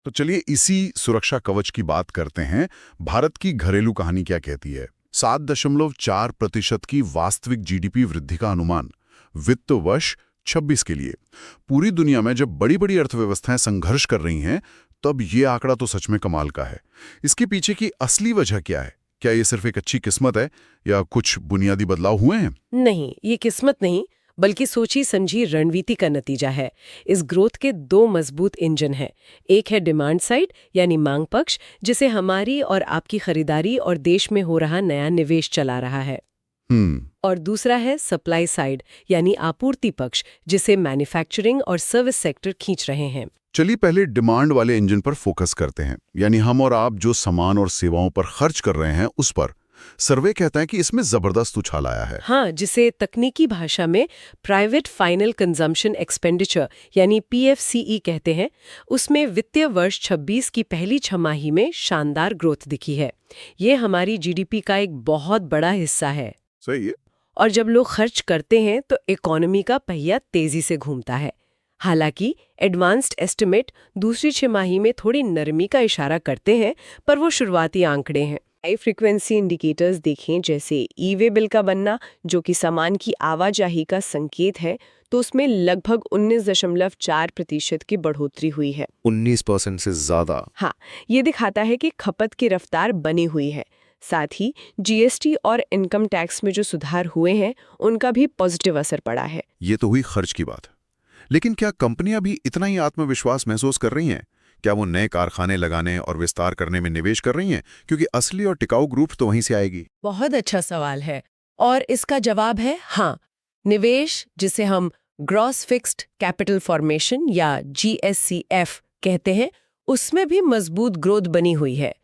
तो चलिए इसी सुरक्षा कवच की बात करते हैं। भारत की घरेलू कहानी क्या कहती है? 7.4% की वास्तविक जीडीपी वृद्धि का अनुमान वित्त वर्ष 26 के लिए। पूरी दुनिया में जब बड़ी बड़ी अर्थव्यवस्थाएं संघर्ष कर रही हैं, तब ये आंकड़ा तो सच में कमाल का है। इसके पीछे की असली वजह क्या है? क्या ये सिर्फ एक अच्छी किस्मत है या कुछ बुनियादी बदलाव हुए हैं? नहीं, ये किस्मत नहीं, बल्कि सोची समझी रणनीति का नतीजा है। इस ग्रोथ के दो मजबूत इंजन हैं। एक है डिमांड साइड यानी मांग पक्ष, जिसे हमारी और आपकी खरीदारी और देश में हो रहा नया निवेश चला रहा है। और दूसरा है सप्लाई साइड यानी आपूर्ति पक्ष, जिसे मैन्युफैक्चरिंग और सर्विस सेक्टर खींच रहे हैं। चलिए पहले डिमांड वाले इंजन पर फोकस करते हैं, यानी हम और आप जो सामान और सेवाओं पर खर्च कर रहे हैं उस पर। सर्वे कहता है कि इसमें जबरदस्त उछाल आया है। हाँ, जिसे तकनीकी भाषा में प्राइवेट फाइनल कंजम्पशन एक्सपेंडिचर यानी PFCE कहते हैं। उसमें वित्तीय वर्ष 26 की पहली छमाही में शानदार ग्रोथ दिखी है। ये हमारी जीडीपी का एक बहुत बड़ा हिस्सा है। सही है। और जब लोग खर्च करते हैं तो इकोनॉमी का पहिया तेजी से घूमता है। हालांकि एडवांस्ड एस्टिमेट दूसरी छमाही में थोड़ी नरमी का इशारा करते हैं, पर वो शुरुआती आंकड़े हैं। हाई फ्रीक्वेंसी इंडिकेटर्स देखें, जैसे ई-वे बिल का बनना, जो कि सामान की आवाजाही का संकेत है, तो उसमें लगभग 19.4% की बढ़ोतरी हुई है। 19% से ज्यादा। हाँ, ये दिखाता है कि खपत की रफ्तार बनी हुई है। साथ ही GST और इनकम टैक्स में जो सुधार हुए हैं, उनका भी पॉजिटिव असर पड़ा है। ये तो हुई खर्च की बात। लेकिन क्या कंपनियां भी इतना ही आत्मविश्वास महसूस कर रही हैं? क्या वो नए कारखाने लगाने और विस्तार करने में निवेश कर रही हैं? क्योंकि असली और टिकाऊ ग्रोथ तो वहीं से आएगी। बहुत अच्छा सवाल है, और इसका जवाब है हाँ। निवेश, जिसे हम ग्रॉस फिक्स्ड कैपिटल फॉर्मेशन या GSCF कहते हैं, उसमें भी मजबूत ग्रोथ बनी हुई है।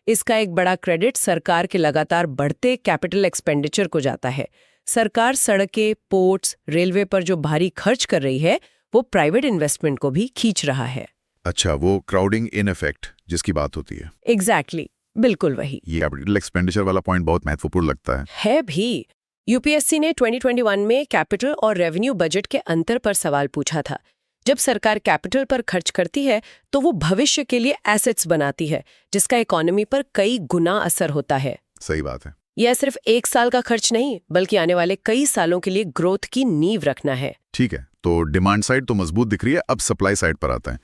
इसका एक बड़ा क्रेडिट सरकार के लगातार बढ़ते कैपिटल एक्सपेंडिचर को जाता है। सरकार सड़कें, पोर्ट्स, रेलवे पर जो भारी खर्च कर रही है, वो प्राइवेट इन्वेस्टमेंट को भी खींच रहा है। अच्छा, वो क्राउडिंग इन इफेक्ट जिसकी बात होती है। एग्जैक्टली, बिल्कुल वही। ये कैपिटल एक्सपेंडिचर वाला पॉइंट बहुत महत्वपूर्ण लगता है भी। यूपीएससी ने 2021 में कैपिटल और रेवेन्यू बजट के अंतर पर सवाल पूछा था। जब सरकार कैपिटल पर खर्च करती है, तो वो भविष्य के लिए एसेट्स बनाती है, जिसका इकोनॉमी पर कई गुना असर होता है। सही बात है। यह सिर्फ एक साल का खर्च नहीं, बल्कि आने वाले कई सालों के लिए ग्रोथ की नींव रखना है। ठीक है, तो डिमांड साइड तो मजबूत दिख रही है, अब सप्लाई साइड पर आता है।